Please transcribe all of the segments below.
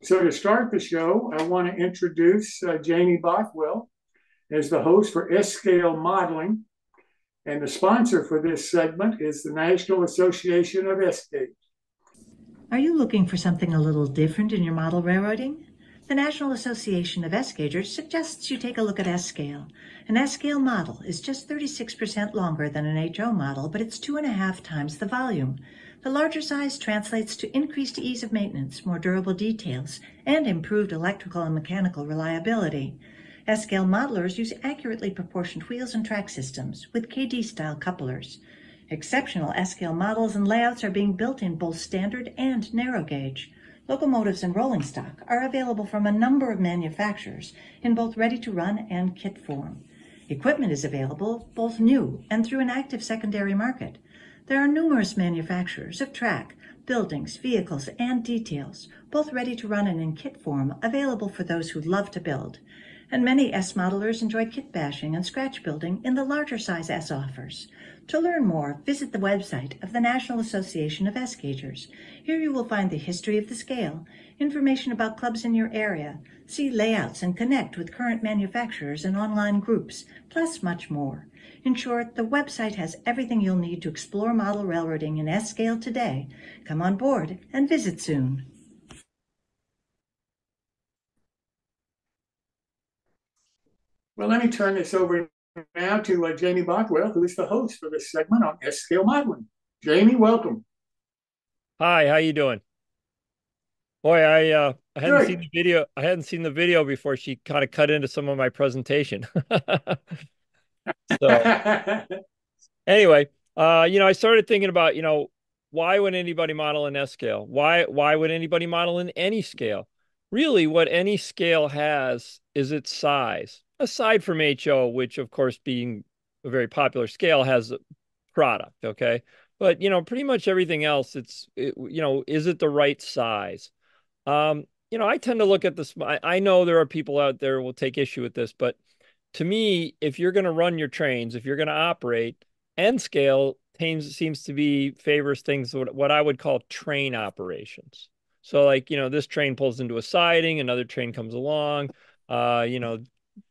So to start the show, I want to introduce Jamie Bothwell as the host for S-Scale Modeling. And the sponsor for this segment is the National Association of S-Gauge. Are you looking for something a little different in your model railroading? The National Association of S-Gaugers suggests you take a look at S-Scale. An S-Scale model is just 36% longer than an HO model, but it's 2.5 times the volume. The larger size translates to increased ease of maintenance, more durable details, and improved electrical and mechanical reliability. S-Scale modelers use accurately proportioned wheels and track systems with KD-style couplers. Exceptional S-Scale models and layouts are being built in both standard and narrow gauge. Locomotives and rolling stock are available from a number of manufacturers in both ready-to-run and kit form. Equipment is available both new and through an active secondary market. There are numerous manufacturers of track, buildings, vehicles, and details, both ready-to-run and in kit form, available for those who love to build. And many S modelers enjoy kit bashing and scratch building in the larger size S offers. To learn more, visit the website of the National Association of S-Gaugers. Here you will find the history of the scale, information about clubs in your area, see layouts and connect with current manufacturers and online groups, plus much more. In short, the website has everything you'll need to explore model railroading in S-Scale today. Come on board and visit soon. Well, let me turn this over now to Jamie Bothwell, who is the host for this segment on S-Scale Modeling. Jamie, welcome. Hi, how you doing? Boy, I hadn't seen Good. the video. I hadn't seen the video before she kind of cut into some of my presentation. So anyway, I started thinking about, why would anybody model in S scale? Why would anybody model in any scale? Really, what any scale has is its size. Aside from HO, which of course being a very popular scale has a product, okay? But pretty much everything else, is it the right size? I tend to look at this. I know there are people out there who will take issue with this, but to me, if you're going to run your trains, if you're going to operate, N scale seems to be favors things what I would call train operations. So like, this train pulls into a siding, another train comes along, uh, you know,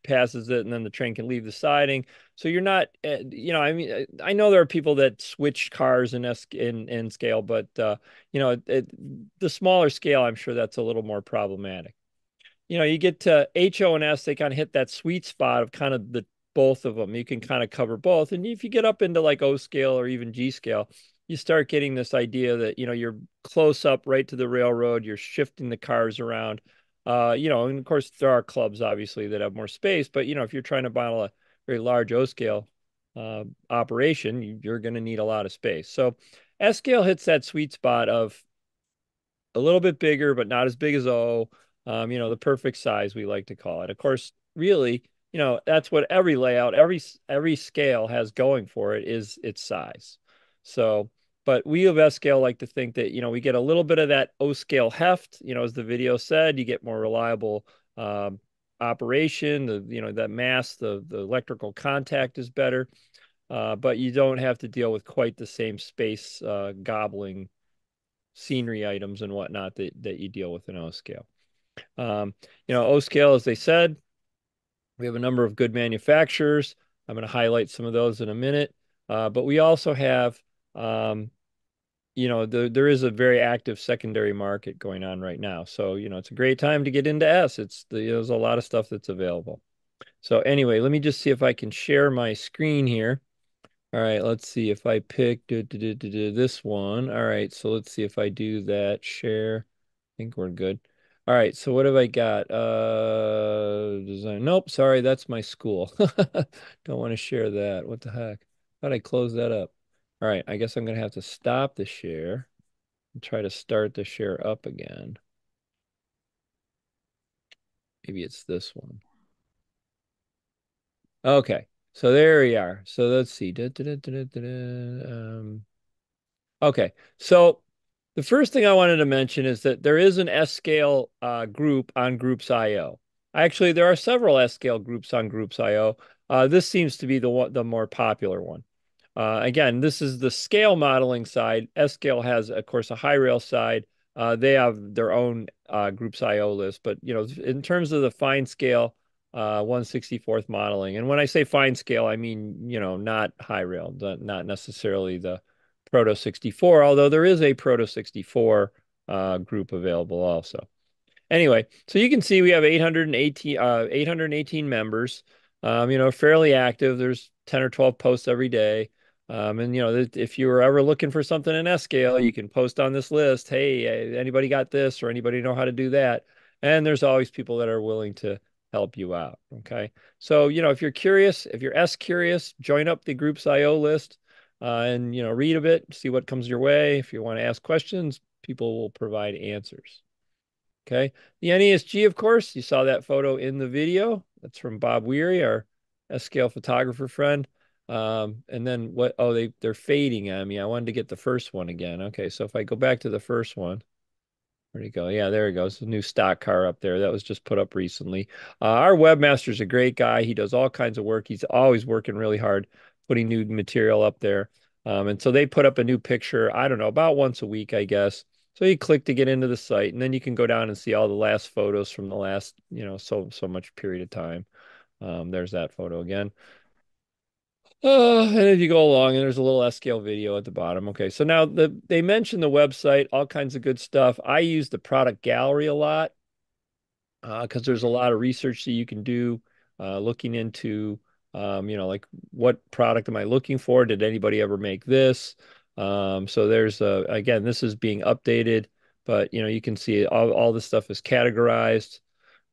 passes it, and then the train can leave the siding. So you're not, I mean, I know there are people that switch cars in scale, but the smaller scale, I'm sure that's a little more problematic. You get to HO and S, they kind of hit that sweet spot of kind of the both of them. You can kind of cover both. And if you get up into like O scale or even G scale, you start getting this idea that, you're close up right to the railroad, you're shifting the cars around. And of course there are clubs obviously that have more space, but if you're trying to model a very large O scale operation, you're going to need a lot of space. So S scale hits that sweet spot of a little bit bigger, but not as big as O. The perfect size we like to call it. Of course, really, that's what every layout, every scale has going for it is its size. So, but we of S scale like to think that, we get a little bit of that O scale heft, as the video said, you get more reliable operation, that mass, the electrical contact is better. But you don't have to deal with quite the same space gobbling scenery items and whatnot that you deal with in O scale. O scale, as they said, we have a number of good manufacturers. I'm going to highlight some of those in a minute. But we also have, there is a very active secondary market going on right now. So, it's a great time to get into S. There's a lot of stuff that's available. So anyway, let me just see if I can share my screen here. All right, let's see if I pick this one. All right, so let's see if I do that. Share. I think we're good. All right, so what have I got? Design. Nope, sorry, that's my school. Don't want to share that. What the heck? How'd I close that up? All right, I guess I'm gonna have to stop the share and try to start the share up again. Maybe it's this one. Okay, so there we are. So let's see. Okay, so the first thing I wanted to mention is that there is an S-Scale group on Groups.io. Actually, there are several S-Scale groups on Groups.io. This seems to be the more popular one. Again, this is the scale modeling side. S-Scale has, of course, a high rail side, They have their own Groups IO list, but in terms of the fine scale 1/64th modeling, and when I say fine scale, I mean not high rail, not necessarily the Proto 64, although there is a Proto 64 group available also. Anyway, so you can see we have 818 members. Fairly active. There's 10 or 12 posts every day. And if you were ever looking for something in S scale, you can post on this list. Hey, anybody got this or anybody know how to do that? And there's always people that are willing to help you out. Okay. So, if you're curious, if you're S curious, join up the Groups IO list and read a bit, see what comes your way. If you want to ask questions, people will provide answers. Okay. The NESG, of course, you saw that photo in the video. That's from Bob Weary, our S-scale photographer friend. And then what? Oh, they're fading on me. I wanted to get the first one again. Okay, so if I go back to the first one, where'd he go? Yeah, there he goes. The new stock car up there. That was just put up recently. Our webmaster's a great guy. He does all kinds of work. He's always working really hard, putting new material up there. And so they put up a new picture, I don't know, about once a week, I guess. So you click to get into the site, and then you can go down and see all the last photos from the last, so much period of time. There's that photo again. And if you go along, and there's a little S-scale video at the bottom. Okay, so now they mention the website, all kinds of good stuff. I use the product gallery a lot because there's a lot of research that you can do looking into, like what product am I looking for? Did anybody ever make this? So there's again, this is being updated, but you can see all this stuff is categorized.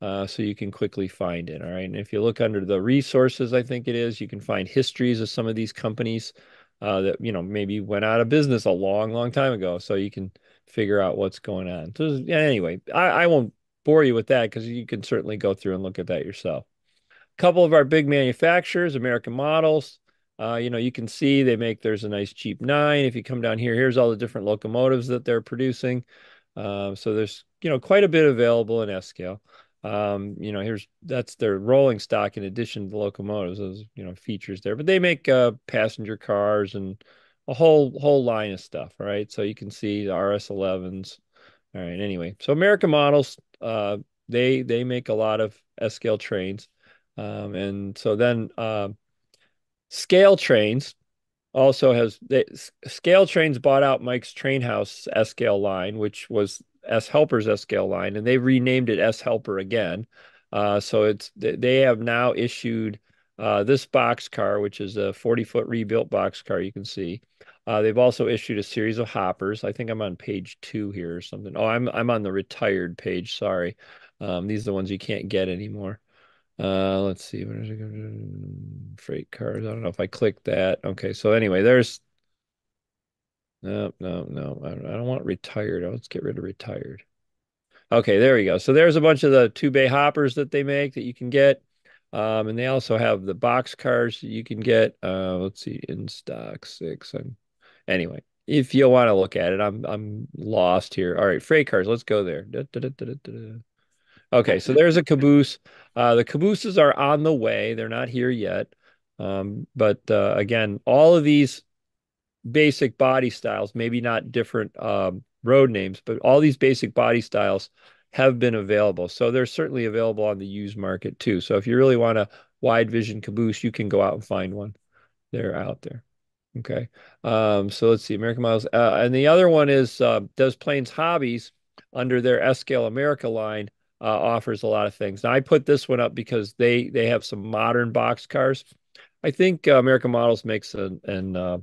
So you can quickly find it. All right. And if you look under the resources, I think it is, you can find histories of some of these companies that, maybe went out of business a long, long time ago. So you can figure out what's going on. So yeah, anyway, I won't bore you with that because you can certainly go through and look at that yourself. A couple of our big manufacturers, American Models. You can see there's a nice cheap 9. If you come down here, here's all the different locomotives that they're producing. So there's, quite a bit available in S scale. That's their rolling stock in addition to the locomotives, those, features there. But they make passenger cars and a whole line of stuff, right? So you can see the RS11s. All right, anyway. So American Models, they make a lot of S scale trains. And so then Scale Trains Scale Trains bought out Mike's Train House S scale line, which was S Helper's S scale line, and they've renamed it S Helper again. So they have now issued this box car, which is a 40-foot rebuilt box car. You can see. They've also issued a series of hoppers. I think I'm on page 2 here or something. Oh, I'm on the retired page. Sorry. These are the ones you can't get anymore. Let's see. What is it? Freight cars. I don't know if I click that. Okay. So anyway, there's no, no, no. I don't want retired. Let's get rid of retired. Okay, there we go. So there's a bunch of the 2-bay hoppers that they make that you can get. And they also have the box cars you can get. Let's see, in stock 6. And anyway, if you want to look at it, I'm lost here. All right, freight cars. Let's go there. Da, da, da, da, da, da. Okay, so there's a caboose. The cabooses are on the way. They're not here yet. But again, all of these basic body styles, maybe not different road names, but all these basic body styles have been available. So they're certainly available on the used market too. So if you really want a wide vision caboose, you can go out and find one. They're out there. Okay. So let's see, American Models. And the other one is Des Plaines Hobbies under their S Scale America line offers a lot of things. Now I put this one up because they have some modern box cars. I think American Models makes a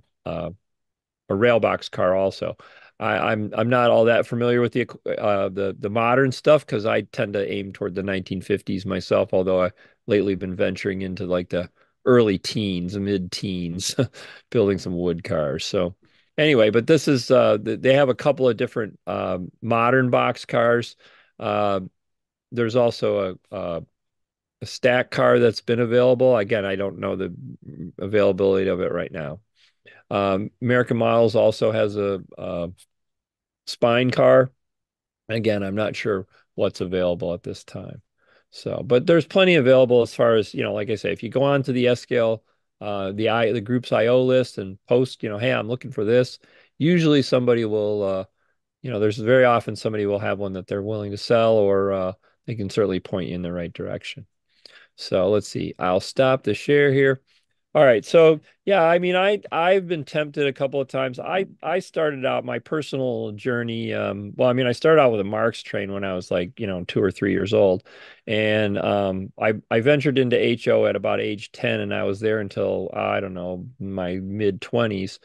rail box car also. I'm not all that familiar with the modern stuff because I tend to aim toward the 1950s myself, although I lately been venturing into like the early teens, mid-teens, building some wood cars. So anyway, but this is they have a couple of different modern box cars. There's also a stack car that's been available. Again, I don't know the availability of it right now. American Models also has a spine car. Again, I'm not sure what's available at this time. So, but there's plenty available as far as, like I say, if you go on to the S scale, the Groups IO list and post, hey, I'm looking for this. Usually somebody will there's very often somebody will have one that they're willing to sell, or they can certainly point you in the right direction. So let's see. I'll stop the share here. All right. So yeah, I mean, I've been tempted a couple of times. I started out my personal journey. Well, I mean, I started out with a Marx train when I was like, 2 or 3 years old, and I ventured into HO at about age 10, and I was there until I don't know my mid 20s.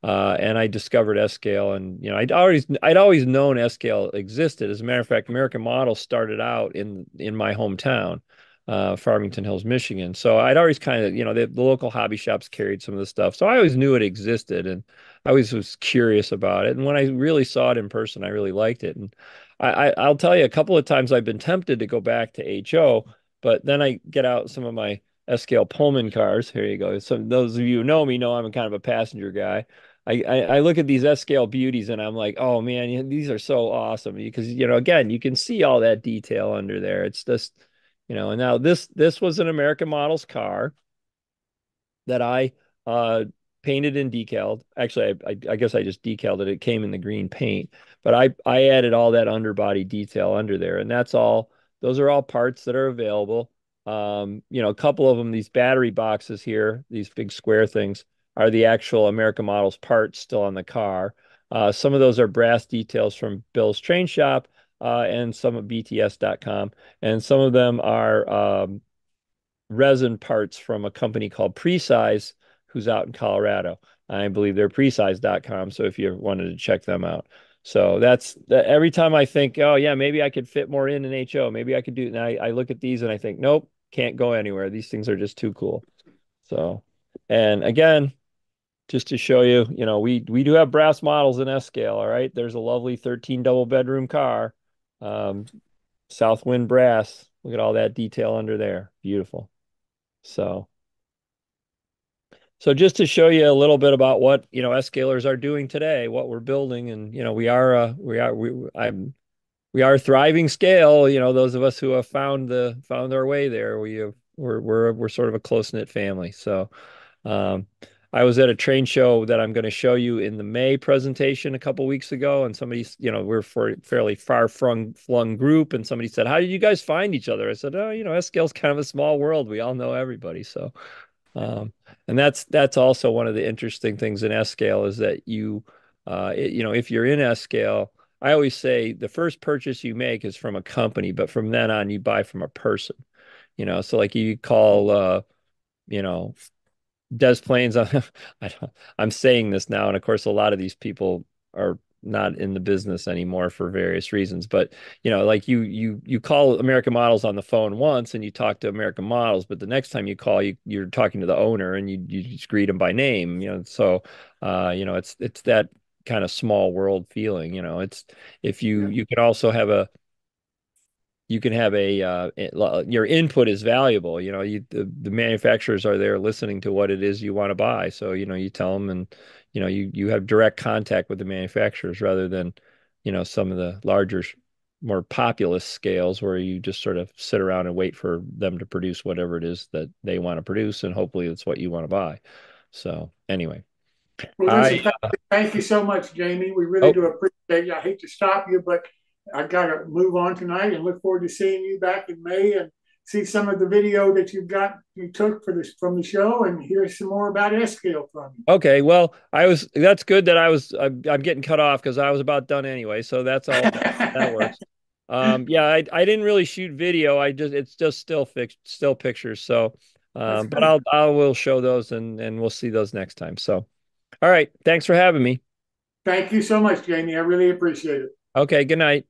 And I discovered S-Scale, and I'd always known S-Scale existed. As a matter of fact, American Model started out in my hometown, Farmington Hills, Michigan. So I'd always kind of, the local hobby shops carried some of the stuff. So I always knew it existed, and I always was curious about it. And when I really saw it in person, I really liked it. And I'll tell you, a couple of times I've been tempted to go back to HO, but then I get out some of my S-Scale Pullman cars. Here you go. So those of you who know me know I'm a kind of a passenger guy. I look at these S-Scale beauties and I'm like, oh man, these are so awesome because, again, you can see all that detail under there. It's just, and now this was an American Models car that I painted and decaled. Actually, I guess I just decaled it. It came in the green paint, but I added all that underbody detail under there, and that's all. Those are all parts that are available. A couple of them, these battery boxes here, these big square things, are the actual American Models parts still on the car. Some of those are brass details from Bill's Train Shop, and some of BTS.com, and some of them are resin parts from a company called Precise, who's out in Colorado. I believe they're precise.com. So if you wanted to check them out. So that's every time I think, oh yeah, maybe I could fit more in an HO. Maybe I could do it. And I look at these and I think, nope, can't go anywhere. These things are just too cool. So, and again, just to show you, we do have brass models in S-Scale. All right. There's a lovely 13 double bedroom car. Um, Southwind brass. Look at all that detail under there. Beautiful. So, so just to show you a little bit about what, S-Scalers are doing today, what we're building, and we are thriving scale. Those of us who have found our way there, we're sort of a close-knit family. So, um, I was at a train show that I'm going to show you in the May presentation a couple weeks ago, and we're for a fairly far flung group, and somebody said, "How did you guys find each other?" I said, "Oh, S-Scale's kind of a small world. We all know everybody." So, um, and that's also one of the interesting things in S-Scale is that if you're in S-Scale, I always say the first purchase you make is from a company, but from then on you buy from a person. So like you call, you know, Des Plaines. I'm saying this now, and of course, a lot of these people are not in the business anymore for various reasons. But like you call American Models on the phone once, and you talk to American Models, but the next time you call, you're talking to the owner, and you just greet him by name. So it's that kind of small world feeling. It's if you can also have a you can have your input is valuable. The manufacturers are there listening to what it is you want to buy. So, you tell them, and, you have direct contact with the manufacturers rather than, some of the larger, more populous scales where you just sort of sit around and wait for them to produce whatever it is that they want to produce. And hopefully it's what you want to buy. So anyway, Well, listen, I, thank you so much, Jamie. We really oh, do appreciate you. I hate to stop you, but I got to move on tonight and look forward to seeing you back in May and see some of the video that you took from the show and hear some more about S-Scale from okay. Well, that's good that I'm getting cut off because I was about done anyway. So that's all that you. works. Yeah, I didn't really shoot video. It's just still pictures. So, That's but good. I will show those and we'll see those next time. So, all right. Thanks for having me. Thank you so much, Jamie. I really appreciate it. Okay. Good night.